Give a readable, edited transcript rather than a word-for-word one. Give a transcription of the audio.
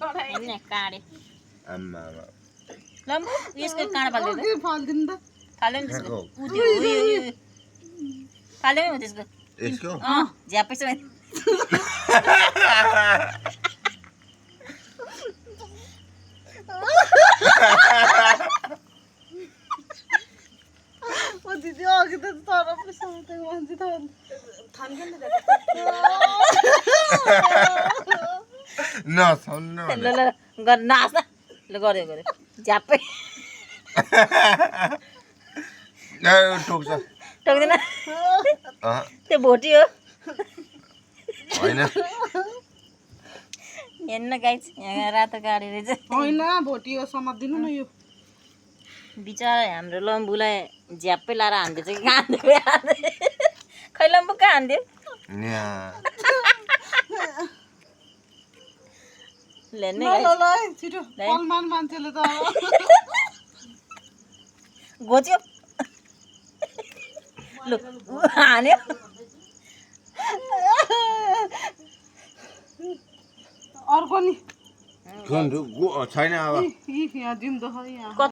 हेर्ने काँडे आम्मा लम्बु यसको काँडा फाल्दै के फाल्दिनु त फाल्यो नि त्यसको उयो फाल्यो नि त्यसको यसको झ्यापै छ ओ दिदी अघि त तर पनि मान्छे त नसम्न ल ल गर नाच्न ल गर्यो गर्यो झ्यापै टोक्छ टक्दैन अँ, त्यो भोटी हो होइन हेर्न गाइस यहाँ रातो गाडी रहेछ होइन भोटी हो समात्दिनु न यो बिचरा हाम्रो लम्बुलाई झ्यापै लाएर हान्दैछ कि काँदै खै लम्बु कहाँ हान्दियो यहाँ हेर्ने ल ल ल है, छिटो सलमान मान्छेले त घोच्यो लु हान्यो अर्को नि छैन अब यहाँ दिउँ त यहाँ